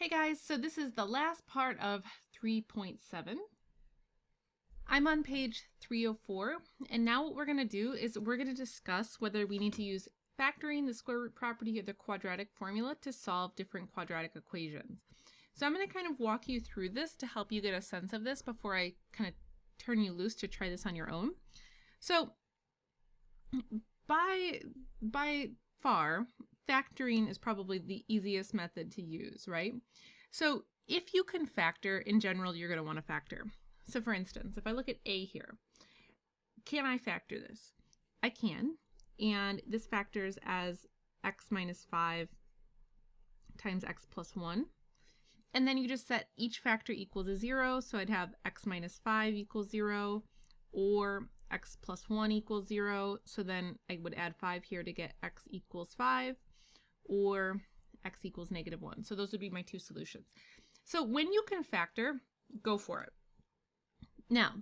Hey guys, so this is the last part of 3.7. I'm on page 304, and now what we're going to do is we're going to discuss whether we need to use factoring, the square root property, or the quadratic formula to solve different quadratic equations. So I'm going to kind of walk you through this to help you get a sense of this before I kind of turn you loose to try this on your own. So by far, factoring is probably the easiest method to use, right? So if you can factor, in general, you're going to want to factor. So for instance, if I look at A here, can I factor this? I can, and this factors as x minus 5 times x plus 1. And then you just set each factor equal to 0, so I'd have x minus 5 equals 0, or x plus 1 equals 0, so then I would add 5 here to get x equals 5, or x equals negative 1. So those would be my two solutions. So when you can factor, go for it. Now,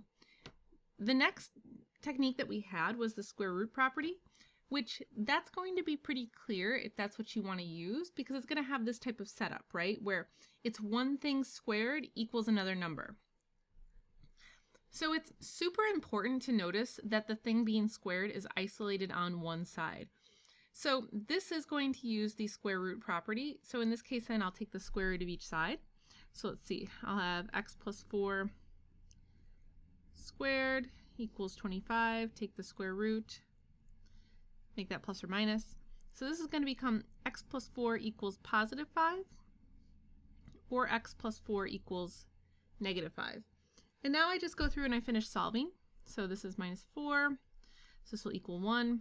the next technique that we had was the square root property, which that's going to be pretty clear if that's what you want to use, because it's going to have this type of setup, right? Where it's one thing squared equals another number. So it's super important to notice that the thing being squared is isolated on one side. So this is going to use the square root property. So in this case, then I'll take the square root of each side. So let's see, I'll have x plus 4 squared equals 25. Take the square root, make that plus or minus. So this is going to become x plus 4 equals positive 5, or x plus 4 equals negative 5. And now I just go through and I finish solving. So this is minus 4, so this will equal 1.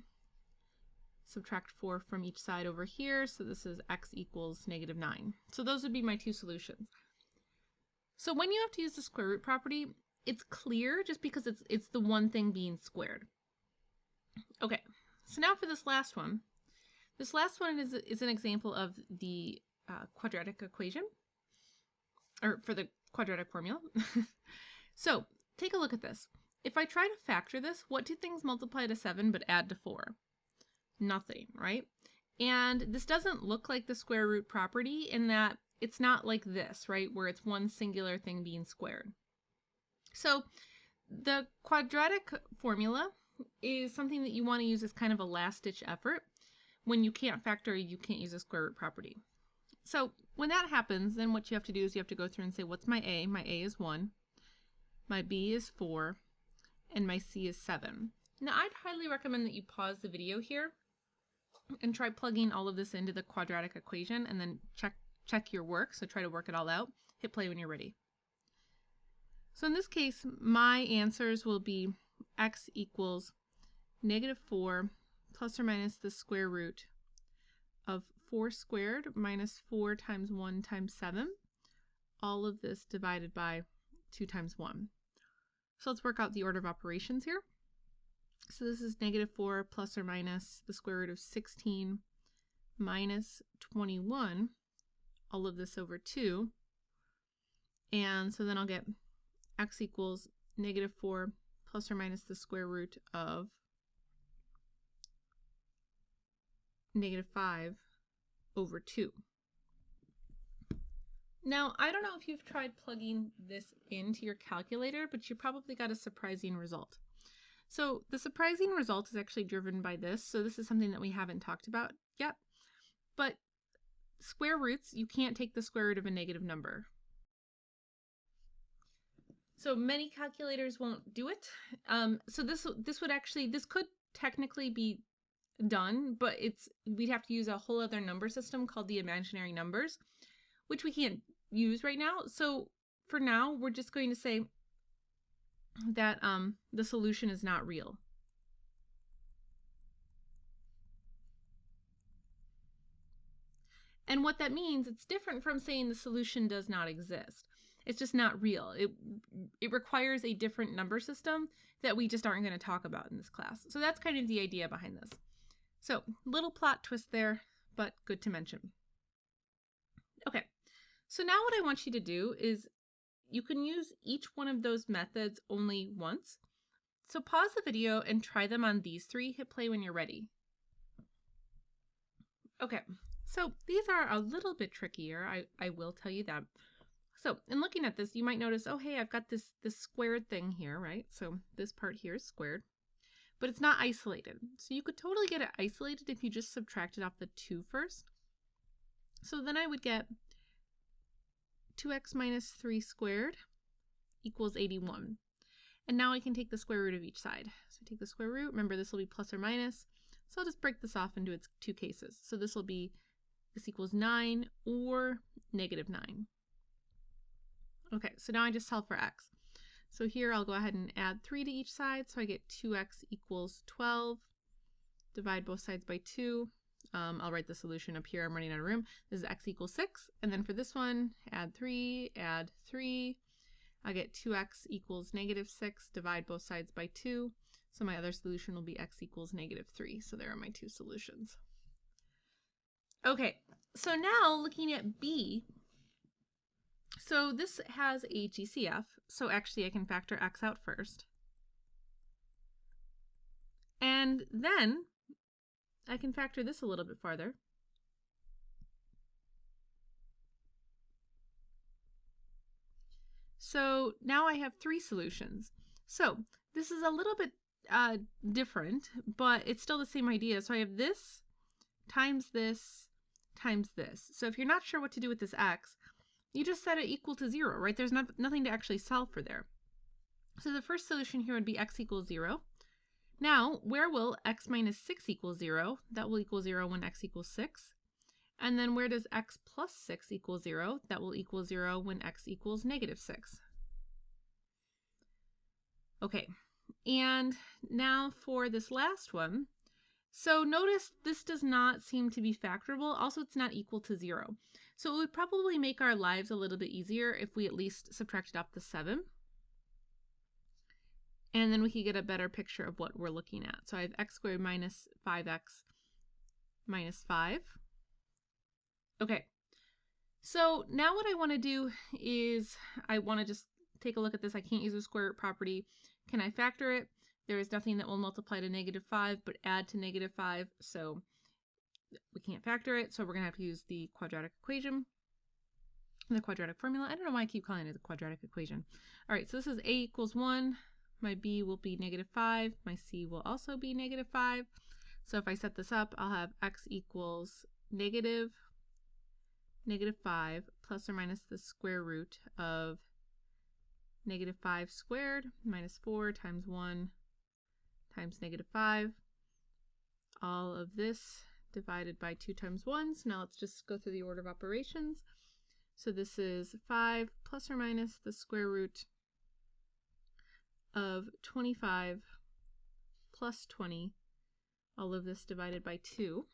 Subtract 4 from each side over here, so this is x equals negative 9. So those would be my two solutions. So when you have to use the square root property, it's clear just because it's the one thing being squared. Okay, so now for this last one. This last one is an example of the quadratic equation, or for the quadratic formula. So take a look at this. If I try to factor this, what do things multiply to 7 but add to 4? Nothing, right? And this doesn't look like the square root property in that it's not like this, right? Where it's one singular thing being squared. So the quadratic formula is something that you want to use as kind of a last-ditch effort. When you can't factor, you can't use a square root property. So when that happens, then what you have to do is you have to go through and say, what's my A? My A is 1. My B is 4. And my C is 7. Now I'd highly recommend that you pause the video here and try plugging all of this into the quadratic equation and then check your work. So try to work it all out. Hit play when you're ready. So in this case, my answers will be x equals negative 4 plus or minus the square root of 4 squared minus 4 times 1 times 7. All of this divided by 2 times 1. So let's work out the order of operations here. So this is negative 4 plus or minus the square root of 16 minus 21, all of this over 2. And so then I'll get x equals negative 4 plus or minus the square root of negative 5 over 2. Now, I don't know if you've tried plugging this into your calculator, but you probably got a surprising result. So the surprising result is actually driven by this. So this is something that we haven't talked about yet. But square roots, you can't take the square root of a negative number. So many calculators won't do it. So this could technically be done, but we'd have to use a whole other number system called the imaginary numbers, which we can't use right now. So for now, we're just going to say that the solution is not real. And what that means, it's different from saying the solution does not exist. It's just not real. It requires a different number system that we just aren't going to talk about in this class. So that's kind of the idea behind this. So little plot twist there, but good to mention. Okay, so now what I want you to do is you can use each one of those methods only once. So pause the video and try them on these three. Hit play when you're ready. Okay, So these are a little bit trickier, I will tell you that. So in looking at this, you might notice, oh, hey, I've got this squared thing here, right? So this part here is squared, but it's not isolated. So you could totally get it isolated if you just subtracted off the 2 first. So then I would get 2x minus 3 squared equals 81. And now I can take the square root of each side. So take the square root, remember this will be plus or minus, so I'll just break this off into its 2 cases. So this will be, this equals 9 or negative 9. Okay, so now I just solve for x. So here I'll go ahead and add 3 to each side, so I get 2x equals 12. Divide both sides by 2. I'll write the solution up here, I'm running out of room. This is x equals 6, and then for this one, add 3, I get 2x equals negative 6, divide both sides by 2. So my other solution will be x equals negative 3. So there are my 2 solutions. Okay, so now looking at B, so this has a GCF, so actually I can factor x out first. And then I can factor this a little bit farther. So now I have 3 solutions. So this is a little bit different, but it's still the same idea. So I have this times this times this. So if you're not sure what to do with this x, you just set it equal to 0, right? There's nothing to actually solve for there. So the first solution here would be x equals 0. Now, where will x minus 6 equal 0? That will equal 0 when x equals 6. And then where does x plus 6 equal 0? That will equal 0 when x equals negative 6. Okay, and now for this last one. So notice this does not seem to be factorable. Also, it's not equal to 0. So it would probably make our lives a little bit easier if we at least subtracted off the 7. And then we could get a better picture of what we're looking at. So I have x squared minus 5x minus 5. Okay, so now what I want to do is I want to just take a look at this. I can't use the square root property. Can I factor it? There is nothing that will multiply to negative 5 but add to negative 5, so we can't factor it. So we're going to have to use the quadratic equation, the quadratic formula. I don't know why I keep calling it the quadratic equation. All right, so this is a equals 1. My b will be negative 5. My c will also be negative 5. So if I set this up, I'll have x equals negative 5 plus or minus the square root of negative 5 squared minus 4 times 1 times negative 5. All of this divided by 2 times 1. So now let's just go through the order of operations. So this is 5 plus or minus the square root of 25 plus 20. All of this divided by 2.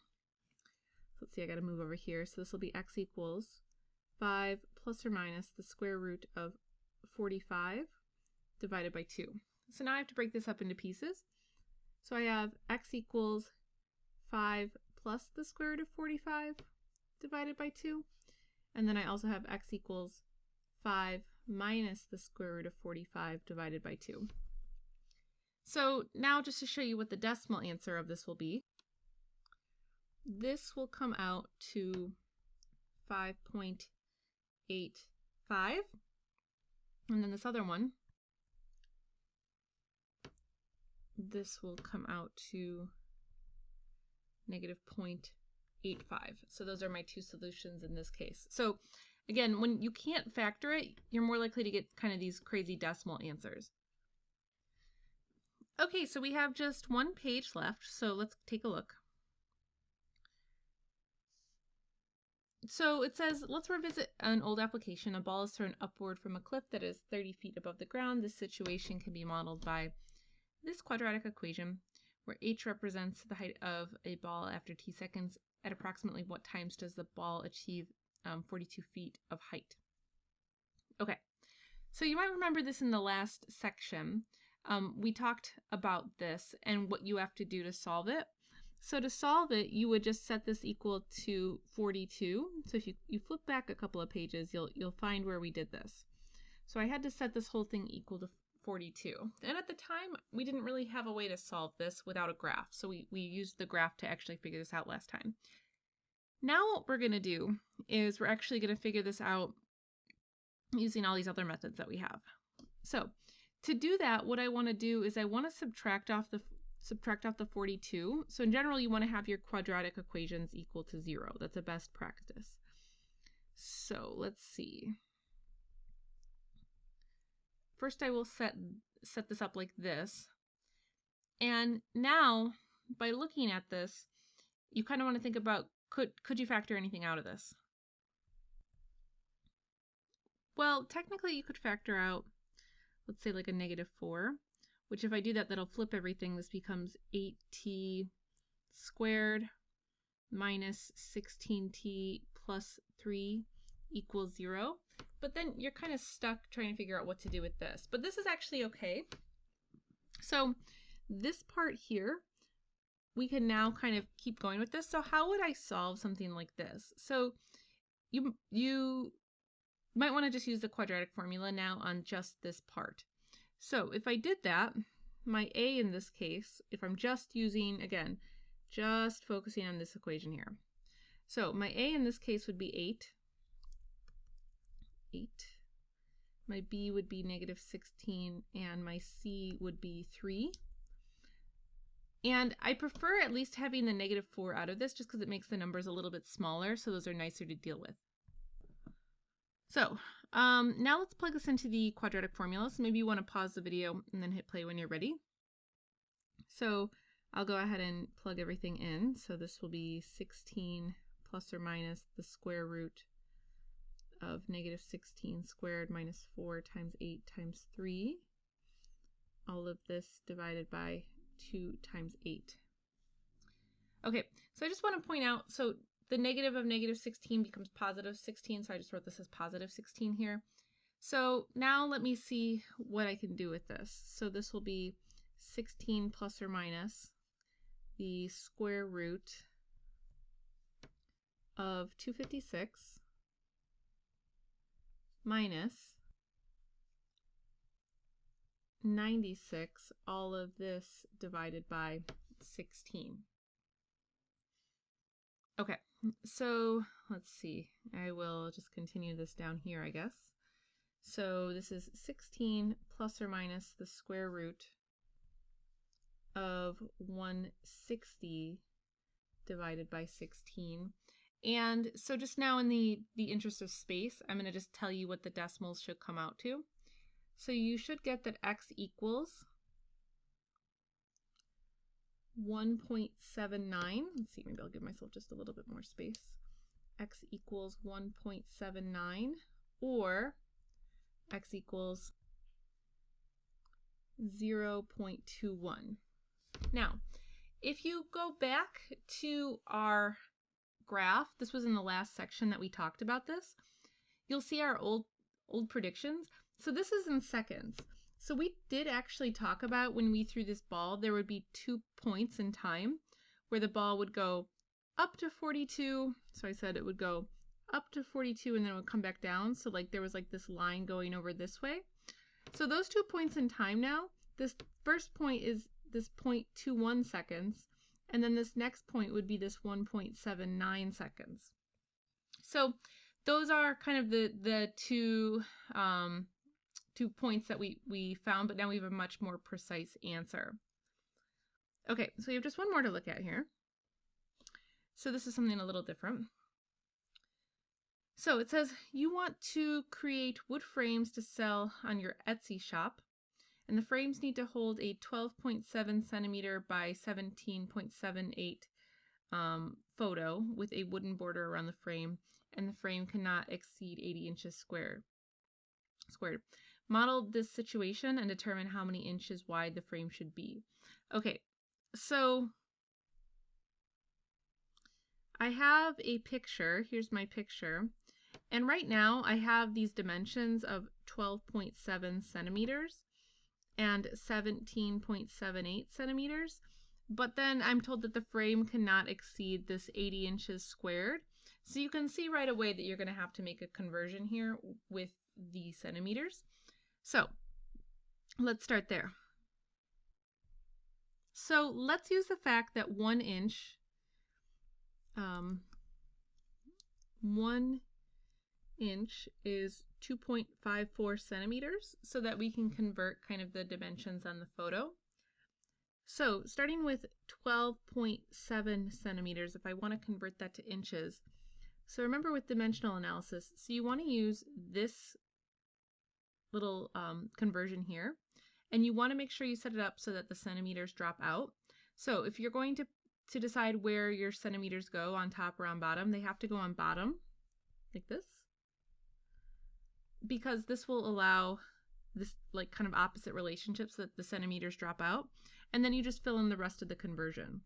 Let's see, I got to move over here. So this will be x equals 5 plus or minus the square root of 45 divided by 2. So now I have to break this up into pieces. So I have x equals 5 plus the square root of 45 divided by 2. And then I also have x equals 5 minus the square root of 45 divided by 2. So now just to show you what the decimal answer of this will be, this will come out to 5.85. And then this other one, this will come out to negative 0.85. So those are my 2 solutions in this case. So again, when you can't factor it, you're more likely to get kind of these crazy decimal answers. Okay, so we have just 1 page left, so let's take a look. So it says, let's revisit an old application. A ball is thrown upward from a cliff that is 30 feet above the ground. This situation can be modeled by this quadratic equation, where h represents the height of a ball after t seconds. At approximately what times does the ball achieve 42 feet of height? Okay, so you might remember this in the last section. We talked about this and what you have to do to solve it. So to solve it, you would just set this equal to 42. So if you flip back a couple of pages, you'll find where we did this. So I had to set this whole thing equal to 42. And at the time, we didn't really have a way to solve this without a graph. So we used the graph to actually figure this out last time. Now what we're going to do is we're actually going to figure this out using all these other methods that we have. So to do that, what I want to do is I want to subtract off the 42. So in general, you want to have your quadratic equations equal to 0. That's a best practice. So let's see. First, I will set this up like this. And now, by looking at this, you kind of want to think about, could you factor anything out of this? Well, technically you could factor out, let's say like a -4, which if I do that, that'll flip everything. This becomes 8t squared minus 16t plus 3 equals 0. But then you're kind of stuck trying to figure out what to do with this. But this is actually okay. So this part here, we can now kind of keep going with this. So how would I solve something like this? So you might want to just use the quadratic formula now on just this part. So if I did that, my a in this case, if I'm just using, again, just focusing on this equation here. So my a in this case would be 8. My b would be -16, and my c would be 3. And I prefer at least having the -4 out of this just because it makes the numbers a little bit smaller, so those are nicer to deal with. So now let's plug this into the quadratic formula. So maybe you want to pause the video and then hit play when you're ready. So I'll go ahead and plug everything in. So this will be 16 plus or minus the square root of -16 squared minus 4 times 8 times 3. All of this divided by 2 times 8. Okay, so I just want to point out, so the negative of -16 becomes +16, so I just wrote this as +16 here. So now let me see what I can do with this. So this will be 16 plus or minus the square root of 256 minus 96, all of this divided by 16. Okay, so let's see. I will just continue this down here, I guess. So this is 16 plus or minus the square root of 160 divided by 16. And so just now in the interest of space, I'm going to just tell you what the decimals should come out to. So you should get that x equals 1.79. Let's see, maybe I'll give myself just a little bit more space. X equals 1.79, or x equals 0.21. Now, if you go back to our graph, this was in the last section that we talked about this, you'll see our old predictions. So this is in seconds. So we did actually talk about when we threw this ball, there would be 2 points in time where the ball would go up to 42. So I said it would go up to 42 and then it would come back down. So like there was like this line going over this way. So those 2 points in time now, this first point is this 0.21 seconds. And then this next point would be this 1.79 seconds. So those are kind of the two points that we found, but now we have a much more precise answer. Okay, so we have just one more to look at here. So this is something a little different. So it says you want to create wood frames to sell on your Etsy shop, and the frames need to hold a 12.7 centimeter by 17.78 photo with a wooden border around the frame, and the frame cannot exceed 80 inches squared. Model this situation and determine how many inches wide the frame should be. Okay, so I have a picture. Here's my picture. And right now I have these dimensions of 12.7 centimeters and 17.78 centimeters. But then I'm told that the frame cannot exceed this 80 inches squared. So you can see right away that you're going to have to make a conversion here with the centimeters. So let's start there. So let's use the fact that 1 inch 1 inch is 2.54 centimeters, so that we can convert kind of the dimensions on the photo. So starting with 12.7 centimeters, if I want to convert that to inches, so remember with dimensional analysis, so you want to use this little conversion here, and you want to make sure you set it up so that the centimeters drop out. So if you're going to decide where your centimeters go, on top or on bottom, they have to go on bottom, like this, because this will allow this like kind of opposite relationship so that the centimeters drop out, and then you just fill in the rest of the conversion.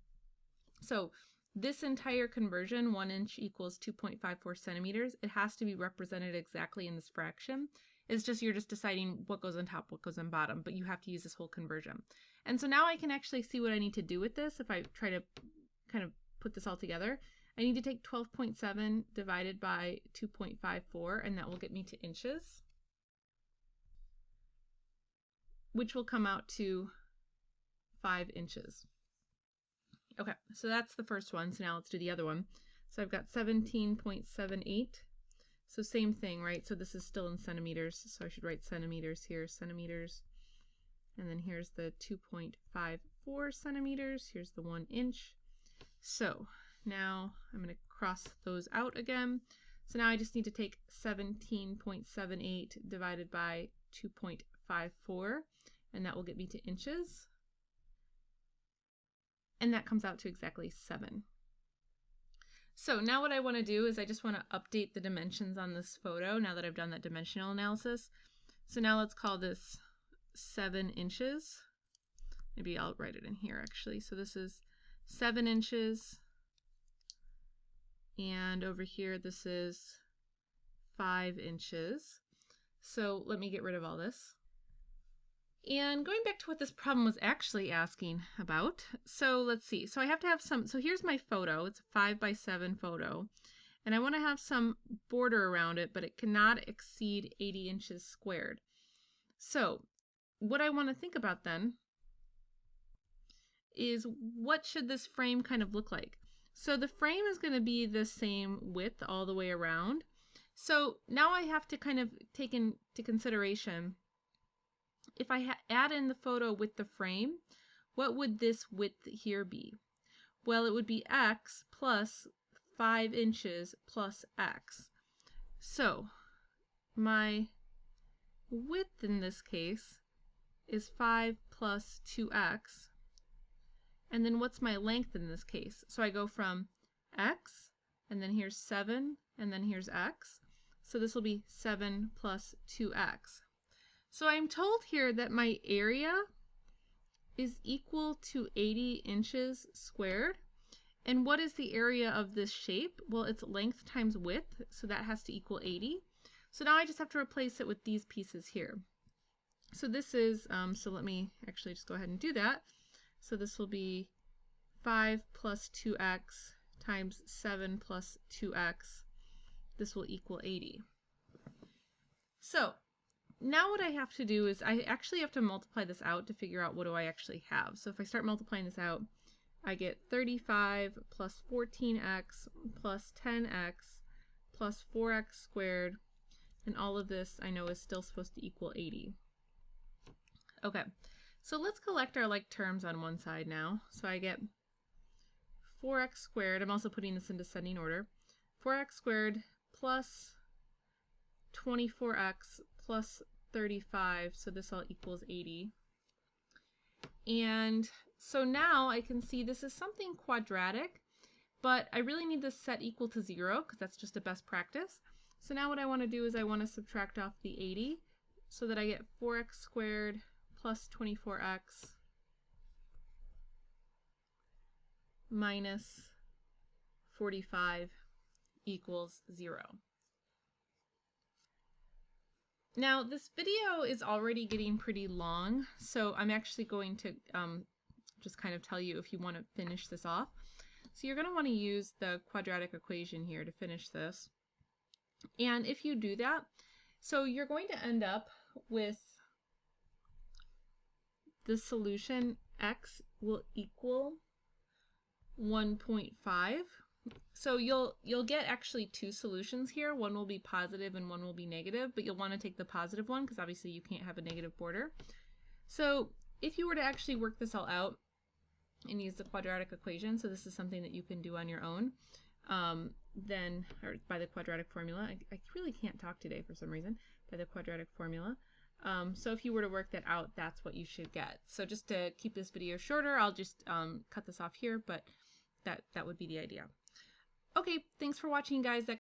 So this entire conversion, 1 inch equals 2.54 centimeters, it has to be represented exactly in this fraction. It's just, you're just deciding what goes on top, what goes on bottom, but you have to use this whole conversion. And so now I can actually see what I need to do with this. If I try to kind of put this all together, I need to take 12.7 divided by 2.54, and that will get me to inches, which will come out to 5 inches. Okay, so that's the first one. So now let's do the other one. So I've got 17.78. So same thing, right? So this is still in centimeters. So I should write centimeters here, centimeters. And then here's the 2.54 centimeters. Here's the 1 inch. So now I'm going to cross those out again. So now I just need to take 17.78 divided by 2.54, and that will get me to inches. And that comes out to exactly 7. So now what I want to do is I just want to update the dimensions on this photo now that I've done that dimensional analysis. So now let's call this 7 inches. Maybe I'll write it in here actually. So this is 7 inches. And over here this is 5 inches. So let me get rid of all this. And going back to what this problem was actually asking about, so let's see. So I have to have some, so here's my photo. It's a 5x7 photo. And I want to have some border around it, but it cannot exceed 80 inches squared. So what I want to think about then is, what should this frame kind of look like? So the frame is going to be the same width all the way around. So now I have to kind of take into consideration, if I add in the photo with the frame, what would this width here be? Well, it would be x plus 5 inches plus x. So my width in this case is 5 plus 2x. And then what's my length in this case? So I go from x, and then here's 7, and then here's x. So this will be 7 plus 2x. So I'm told here that my area is equal to 80 inches squared. And what is the area of this shape? Well, it's length times width, so that has to equal 80. So now I just have to replace it with these pieces here. So this is, so let me actually just go ahead and do that. So this will be 5 plus 2x times 7 plus 2x. This will equal 80. So now what I have to do is I actually have to multiply this out to figure out what do I actually have. So if I start multiplying this out, I get 35 plus 14x plus 10x plus 4x squared, and all of this I know is still supposed to equal 80. Okay, so let's collect our like terms on one side now. So I get 4x squared, I'm also putting this in descending order, 4x squared plus 24x plus 35, so this all equals 80. And so now I can see this is something quadratic, but I really need this set equal to 0 because that's just a best practice. So now what I want to do is I want to subtract off the 80 so that I get 4x squared plus 24x minus 45 equals 0. Now this video is already getting pretty long, so I'm actually going to just kind of tell you if you want to finish this off. So you're going to want to use the quadratic equation here to finish this. And if you do that, so you're going to end up with the solution x will equal 1.5, So you'll get actually two solutions here. One will be positive and one will be negative, but you'll want to take the positive one because obviously you can't have a negative border. So if you were to actually work this all out and use the quadratic equation, so this is something that you can do on your own, then, or by the quadratic formula, I really can't talk today for some reason, by the quadratic formula. So if you were to work that out, that's what you should get. So just to keep this video shorter, I'll just cut this off here, but that would be the idea. Okay, thanks for watching, guys. That